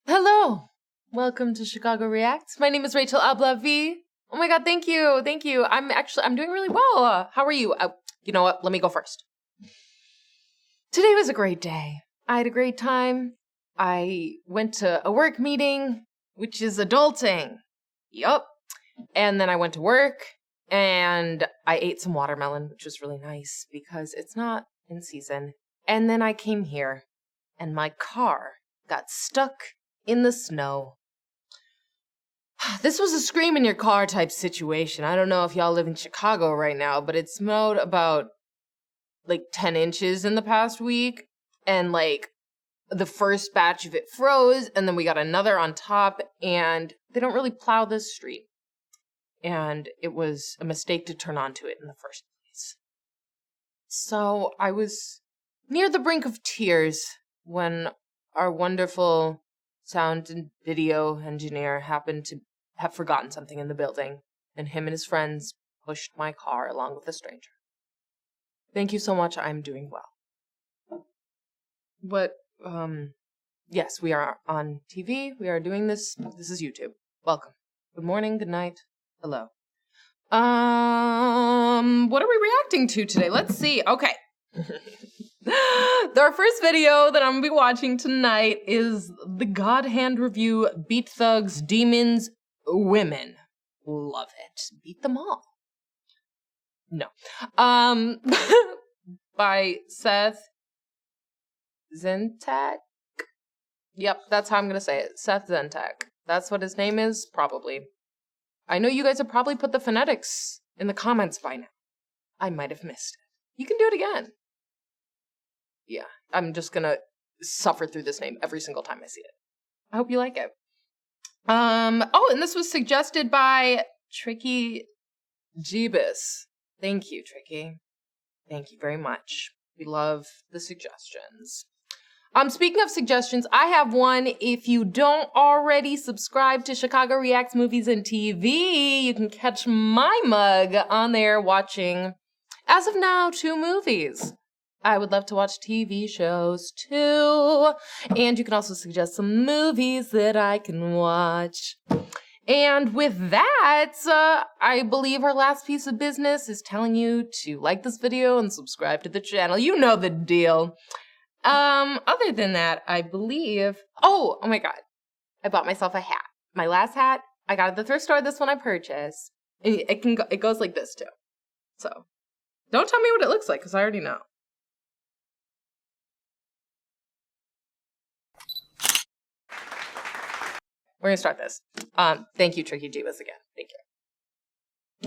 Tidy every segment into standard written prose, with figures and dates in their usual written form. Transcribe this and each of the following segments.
Hello, welcome to Chicago Reacts. My name is Rachel Ablavi. Oh my god, thank you. I'm doing really well. How are you? You know what? Let me go first. Today was a great day. I had a great time. I went to a work meeting, which is adulting. Yup. And then I went to work and I ate some watermelon, which was really nice because it's not in season. And then I came here and my car got stuck in the snow. This was a scream in your car type situation. I don't know if y'all live in Chicago right now, but it snowed about like 10 inches in the past week. And like the first batch of it froze and then we got another on top and they don't really plow this street. And it was a mistake to turn onto it in the first place. So I was near the brink of tears when our wonderful sound and video engineer happened to have forgotten something in the building, and him and his friends pushed my car along with a stranger. Thank you so much. I'm doing well. But, yes, we are on TV. We are doing this. This is YouTube. Welcome. Good morning, good night, hello. What are we reacting to today? Let's see. Okay. Our first video that I'm gonna be watching tonight is the God Hand review, Beat Thugs, Demons, Women. Love it. Beat them all. No. By SsethTzeentach. Yep, that's how I'm gonna say it. SsethTzeentach. That's what his name is? Probably. I know you guys have probably put the phonetics in the comments by now. I might have missed it. You can do it again. Yeah, I'm just gonna suffer through this name every single time I see it. I hope you like it. Oh, and this was suggested by Tricky Jeebus. Thank you, Tricky. Thank you very much. We love the suggestions. Speaking of suggestions, I have one. If you don't already subscribe to Chicago Reacts Movies and TV, you can catch my mug on there watching, as of now, 2 movies. I would love to watch TV shows too. And you can also suggest some movies that I can watch. And with that, I believe our last piece of business is telling you to like this video and subscribe to the channel. You know the deal. Other than that, I believe, oh my God, I bought myself a hat. My last hat, I got at the thrift store. This one I purchased. And it goes like this too. So don't tell me what it looks like because I already know. We're gonna start this. Thank you, Tricky Jeebus again. Thank you.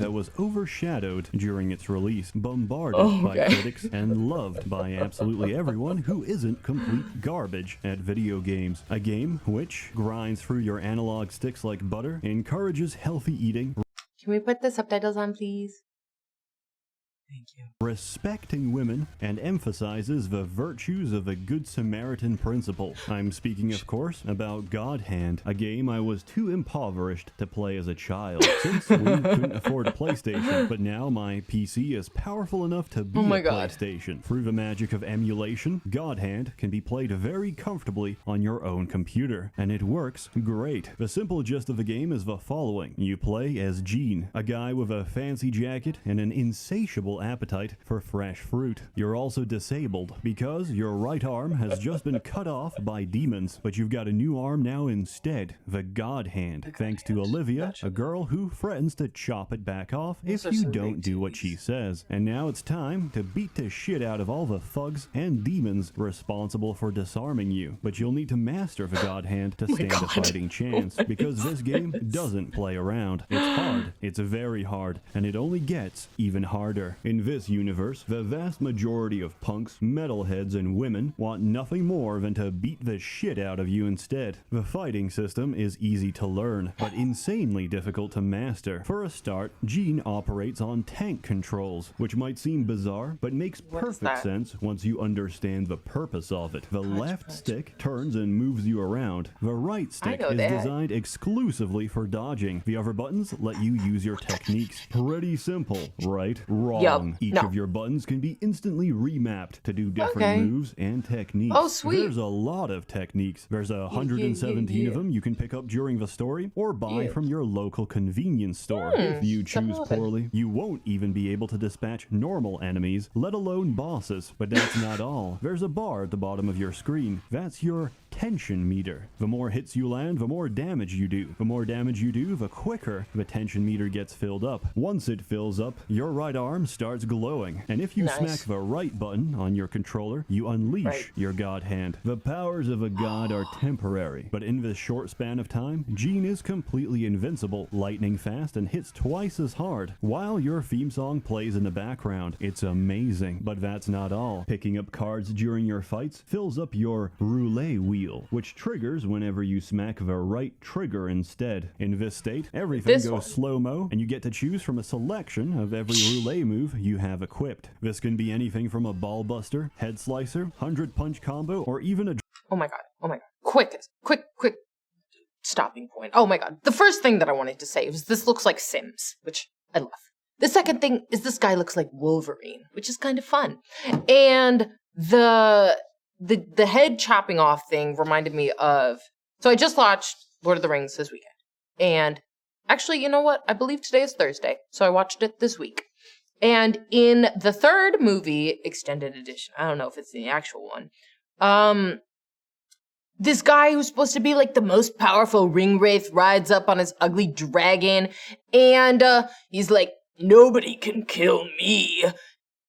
That was overshadowed during its release, bombarded by critics, and loved by absolutely everyone who isn't complete garbage at video games. A game which grinds through your analog sticks like butter, encourages healthy eating. Can we put the subtitles on, please? Thank you. Respecting women, and emphasizes the virtues of the Good Samaritan principle. I'm speaking, of course, about God Hand, a game I was too impoverished to play as a child, since we couldn't afford a PlayStation, but now my PC is powerful enough to be a PlayStation. Through the magic of emulation, God Hand can be played very comfortably on your own computer, and it works great. The simple gist of the game is the following. You play as Gene, a guy with a fancy jacket and an insatiable appetite for fresh fruit. You're also disabled because your right arm has just been cut off by demons, but you've got a new arm now instead, the God Hand, thanks to Olivia, a girl who threatens to chop it back off if you don't do what she says. And now it's time to beat the shit out of all the thugs and demons responsible for disarming you. But you'll need to master the God Hand to stand a fighting chance, because this game doesn't play around. It's hard, it's very hard, and it only gets even harder. In this universe, the vast majority of punks, metalheads, and women want nothing more than to beat the shit out of you instead. The fighting system is easy to learn, but insanely difficult to master. For a start, Gene operates on tank controls, which might seem bizarre, but makes perfect sense once you understand the purpose of it. The left stick turns and moves you around. The right stick is designed exclusively for dodging. The other buttons let you use your techniques. Pretty simple, right? Wrong. long. Each no. of your buttons can be instantly remapped to do different moves and techniques. Oh, sweet. There's a lot of techniques. There's 117 of them you can pick up during the story or buy from your local convenience store. If you choose poorly, you won't even be able to dispatch normal enemies, let alone bosses. But that's not all. There's a bar at the bottom of your screen. That's your tension meter. The more hits you land, the more damage you do. The more damage you do, the quicker the tension meter gets filled up. Once it fills up, your right arm starts glowing. And if you smack the right button on your controller, you unleash your god hand. The powers of a god are temporary, but in this short span of time, Jean is completely invincible, lightning fast, and hits twice as hard, while your theme song plays in the background. It's amazing, but that's not all. Picking up cards during your fights fills up your roulette wheel, which triggers whenever you smack the right trigger instead. In this state, everything goes slow-mo, and you get to choose from a selection of every roulette move you have equipped. This can be anything from a ball buster, head slicer, 100-punch combo, or even a... Oh my god. Quick stopping point. Oh my god. The first thing that I wanted to say was this looks like Sims, which I love. The second thing is this guy looks like Wolverine, which is kind of fun. And the head chopping off thing reminded me of... So I just watched Lord of the Rings this weekend. And actually, you know what? I believe today is Thursday, so I watched it this week. And in the third movie, extended edition, I don't know if it's the actual one, this guy who's supposed to be like the most powerful ring wraith rides up on his ugly dragon, and he's like, nobody can kill me.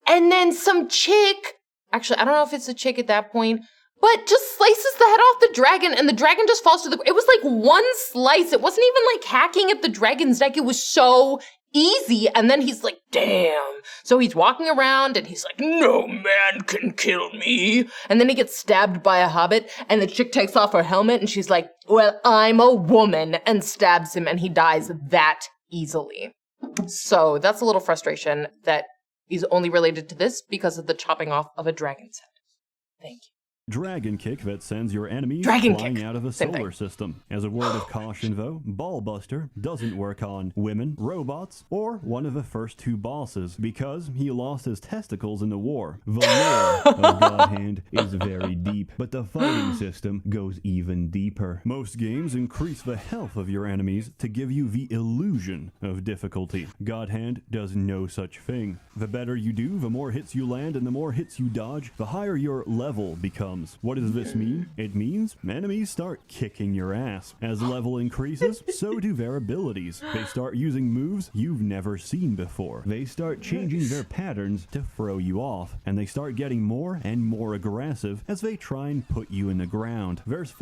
And then some chick, actually, I don't know if it's a chick at that point, but just slices the head off the dragon, and the dragon just falls to the ground. It was like one slice. It wasn't even like hacking at the dragon's neck. It was so easy. And then he's like, damn. So he's walking around and he's like, no man can kill me. And then he gets stabbed by a hobbit, and the chick takes off her helmet and she's like, well, I'm a woman, and stabs him, and he dies that easily. So that's a little frustration that is only related to this because of the chopping off of a dragon's head. Thank you. Dragon kick that sends your enemies flying out of a Same solar thing. system. As a word of caution, though, Ballbuster doesn't work on women, robots, or one of the first two bosses, because he lost his testicles in the war. The lore of God Hand is very deep, but the fighting system goes even deeper. Most games increase the health of your enemies to give you the illusion of difficulty. God Hand does no such thing. The better you do, the more hits you land, and the more hits you dodge, the higher your level becomes. What does this mean? It means enemies start kicking your ass. As level increases, so do their abilities. They start using moves you've never seen before. They start changing their patterns to throw you off, and they start getting more and more aggressive as they try and put you in the ground. There's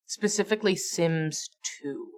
Specifically Sims 2.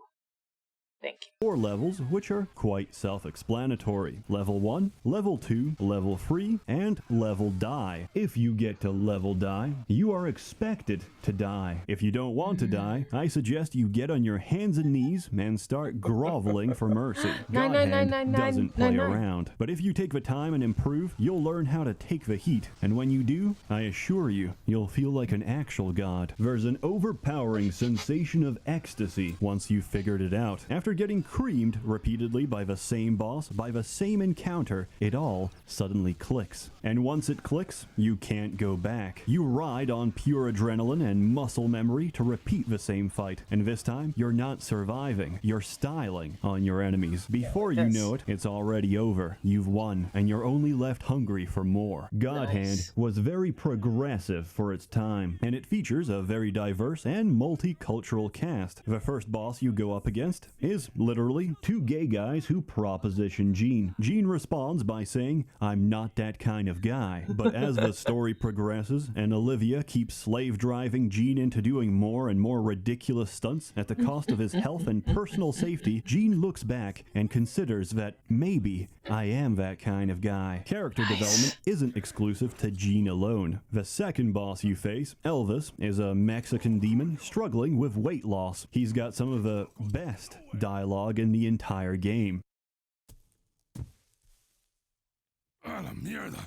Thank you. 4 levels, which are quite self-explanatory. Level 1, Level 2, Level 3, and Level Die. If you get to Level Die, you are expected to die. If you don't want to die, I suggest you get on your hands and knees and start groveling for mercy. God Hand doesn't play around. But if you take the time and improve, you'll learn how to take the heat. And when you do, I assure you, you'll feel like an actual god. There's an overpowering sensation of ecstasy once you've figured it out. After getting creamed repeatedly by the same boss, by the same encounter, it all suddenly clicks. And once it clicks, you can't go back. You ride on pure adrenaline and muscle memory to repeat the same fight. And this time, you're not surviving. You're styling on your enemies. Before you know it, it's already over. You've won, and you're only left hungry for more. God Hand was very progressive for its time, and it features a very diverse and multicultural cast. The first boss you go up against is literally 2 gay guys who proposition Jean. Jean responds by saying, I'm not that kind of guy. But as the story progresses and Olivia keeps slave driving Jean into doing more and more ridiculous stunts at the cost of his health and personal safety, Jean looks back and considers that maybe I am that kind of guy. Character development isn't exclusive to Jean alone. The second boss you face, Elvis, is a Mexican demon struggling with weight loss. He's got some of the best dialogue in the entire game. A la mierda.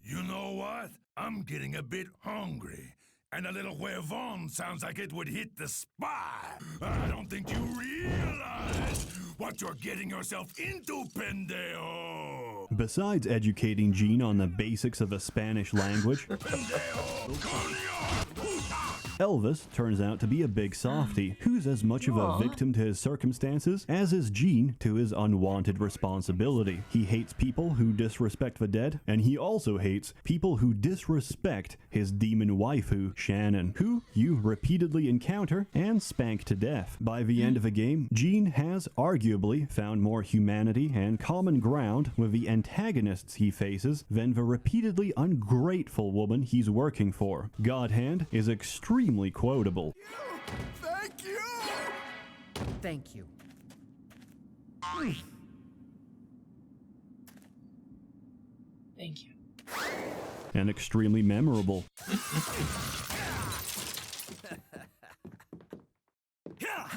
You know what? I'm getting a bit hungry. And a little huevon sounds like it would hit the spot. I don't think you realize what you're getting yourself into, pendejo. Besides educating Jean on the basics of the Spanish language, Elvis turns out to be a big softy, who's as much of a victim to his circumstances as is Jean to his unwanted responsibility. He hates people who disrespect the dead, and he also hates people who disrespect his demon waifu, Shannon, who you repeatedly encounter and spank to death. By the end of the game, Jean has arguably found more humanity and common ground with the antagonists he faces than the repeatedly ungrateful woman he's working for. God Hand is extremely quotable. Thank you! Thank you. Thank you. And extremely memorable. Yeah!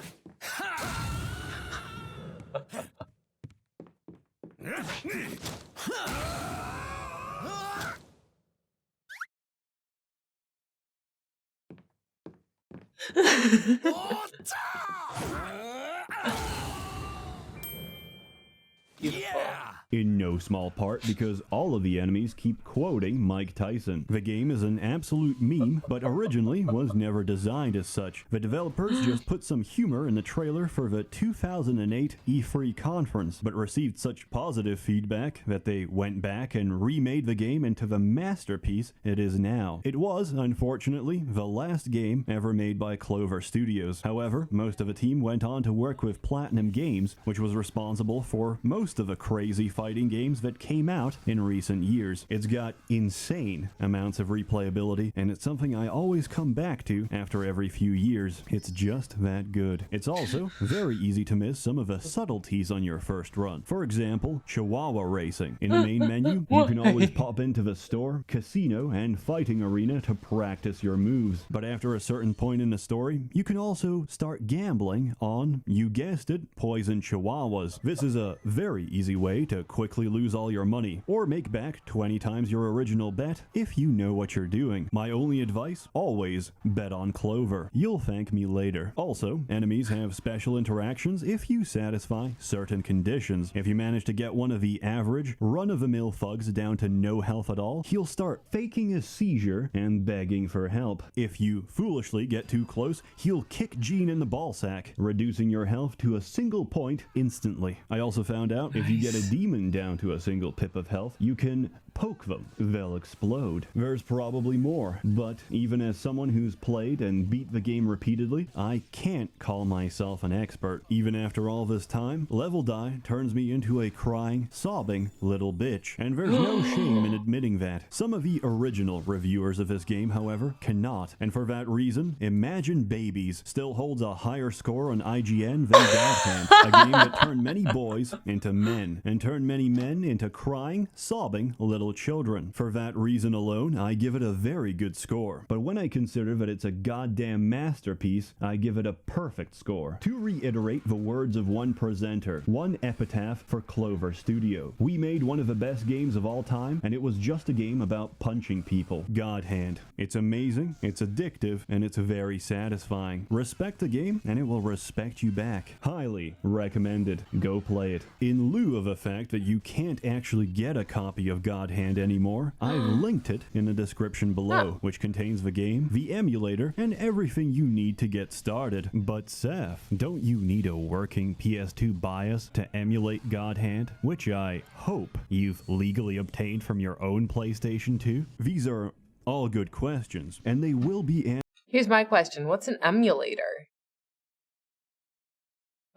In no small part because all of the enemies keep quoting Mike Tyson. The game is an absolute meme, but originally was never designed as such. The developers just put some humor in the trailer for the 2008 E3 conference, but received such positive feedback that they went back and remade the game into the masterpiece it is now. It was, unfortunately, the last game ever made by Clover Studios. However, most of the team went on to work with Platinum Games, which was responsible for most of the crazy fighting games that came out in recent years. It's got insane amounts of replayability, and it's something I always come back to after every few years. It's just that good. It's also very easy to miss some of the subtleties on your first run. For example, Chihuahua Racing. In the main menu, you can always pop into the store, casino, and fighting arena to practice your moves. But after a certain point in the story, you can also start gambling on, you guessed it, poison chihuahuas. This is a very easy way to quickly lose all your money, or make back 20 times your original bet if you know what you're doing. My only advice, always bet on Clover. You'll thank me later. Also, enemies have special interactions if you satisfy certain conditions. If you manage to get one of the average, run-of-the-mill thugs down to no health at all, he'll start faking a seizure and begging for help. If you foolishly get too close, he'll kick Jean in the ballsack, reducing your health to a single point instantly. I also found out if you get a demon down to a single pip of health, you can poke them. They'll explode. There's probably more, but even as someone who's played and beat the game repeatedly, I can't call myself an expert. Even after all this time, Level Die turns me into a crying, sobbing little bitch, and there's no shame in admitting that. Some of the original reviewers of this game, however, cannot, and for that reason, Imagine Babies still holds a higher score on IGN than God Hand, a game that turned many boys into men, and turned many men into crying, sobbing little children. For that reason alone, I give it a very good score. But when I consider that it's a goddamn masterpiece, I give it a perfect score. To reiterate the words of one presenter, one epitaph for Clover Studio: we made one of the best games of all time, and it was just a game about punching people. God Hand. It's amazing, it's addictive, and it's very satisfying. Respect the game, and it will respect you back. Highly recommended. Go play it. In lieu of the fact that you can't actually get a copy of God Hand anymore, I've linked it in the description below, which contains the game, the emulator, and everything you need to get started. But Seth, don't you need a working PS2 BIOS to emulate God Hand, which I hope you've legally obtained from your own PlayStation 2? These are all good questions, and they will be Here's my question. What's an emulator?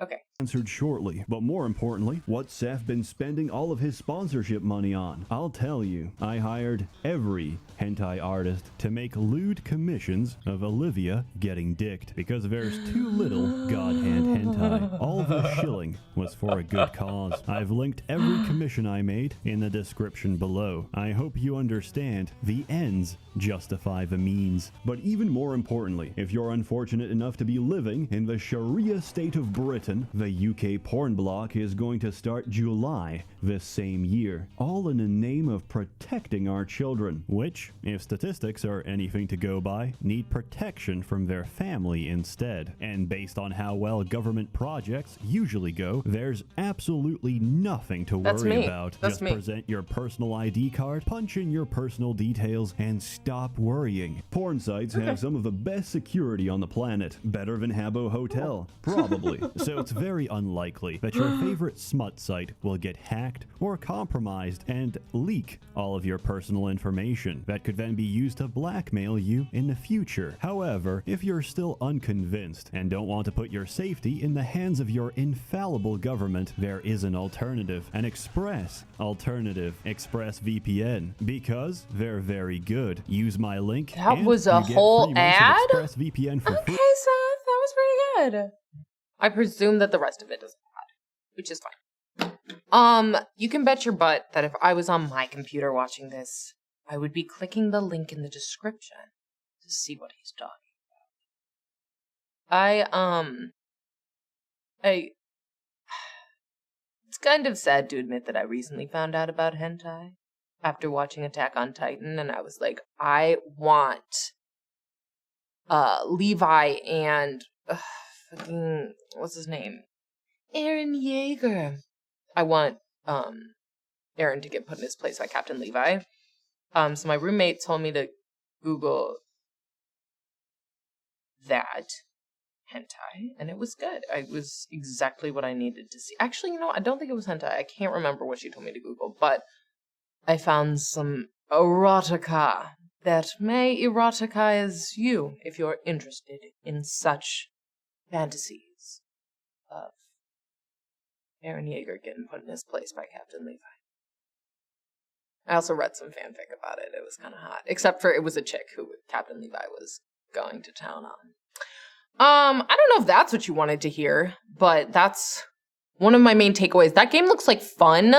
Okay. answered shortly, but more importantly, what's Seth been spending all of his sponsorship money on? I'll tell you. I hired every hentai artist to make lewd commissions of Olivia getting dicked, because there's too little God Hand hentai. All the shilling was for a good cause. I've linked every commission I made in the description below. I hope you understand the ends justify the means. But even more importantly, if you're unfortunate enough to be living in the Sharia state of Britain, the UK porn block is going to start July this same year, all in the name of protecting our children, which, if statistics are anything to go by, need protection from their family instead. And based on how well government projects usually go, there's absolutely nothing to worry about. Just present your personal ID card, punch in your personal details, and stop worrying. Porn sites have some of the best security on the planet, better than Habbo Hotel, probably. So it's very unlikely that your favorite smut site will get hacked or compromised and leak all of your personal information that could then be used to blackmail you in the future. However, if you're still unconvinced and don't want to put your safety in the hands of your infallible government, there is an alternative, an ExpressVPN, because they're very good. Use my link. That was a whole ad? ExpressVPN for free. Okay, Seth, that was pretty good. I presume that the rest of it is bad, which is fine. You can bet your butt that if I was on my computer watching this, I would be clicking the link in the description to see what he's talking about. It's kind of sad to admit that I recently found out about hentai after watching Attack on Titan, and I was like, I want Levi and fucking what's his name? Eren Yeager. I want Eren to get put in his place by Captain Levi. So my roommate told me to Google that hentai, and it was good. It was exactly what I needed to see. Actually, you know, I don't think it was hentai. I can't remember what she told me to Google, but I found some erotica that may eroticize you if you're interested in such fantasies of Eren Yeager getting put in his place by Captain Levi. I also read some fanfic about it. It was kind of hot. Except for it was a chick who Captain Levi was going to town on. I don't know if that's what you wanted to hear, but that's one of my main takeaways. That game looks like fun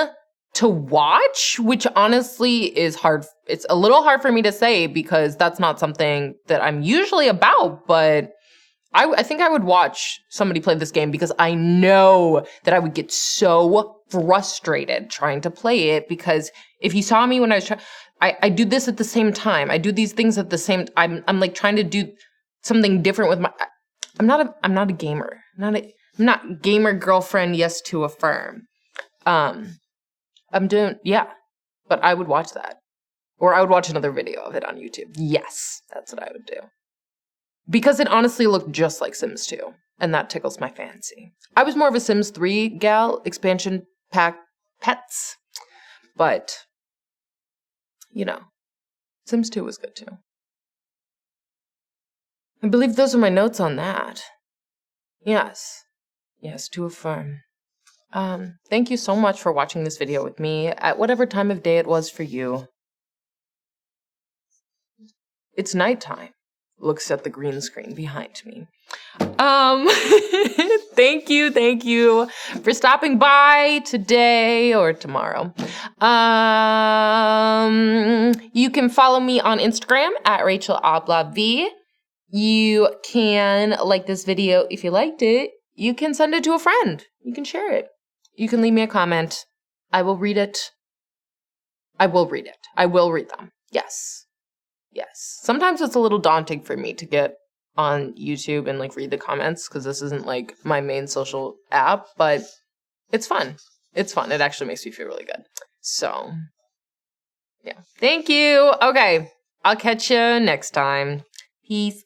to watch, which honestly is hard. It's a little hard for me to say because that's not something that I'm usually about, but I think I would watch somebody play this game because I know that I would get so frustrated trying to play it, because if you saw me when I was trying, I do this at the same time. I do these things at the same I'm like trying to do something different with my I'm not a gamer. I'm not gamer girlfriend, yes to affirm. But I would watch that. Or I would watch another video of it on YouTube. Yes, that's what I would do. Because it honestly looked just like Sims 2, and that tickles my fancy. I was more of a Sims 3 gal, expansion pack pets, but, you know, Sims 2 was good too. I believe those are my notes on that. Yes, to affirm. Thank you so much for watching this video with me at whatever time of day it was for you. It's nighttime. Looks at the green screen behind me. Thank you for stopping by today or tomorrow. You can follow me on Instagram at RachelAblaV. You can like this video if you liked it. You can send it to a friend. You can share it. You can leave me a comment. I will read it. I will read them. Yes. Sometimes it's a little daunting for me to get on YouTube and like read the comments because this isn't like my main social app, but it's fun. It actually makes me feel really good. So, yeah. Thank you. Okay. I'll catch you next time. Peace.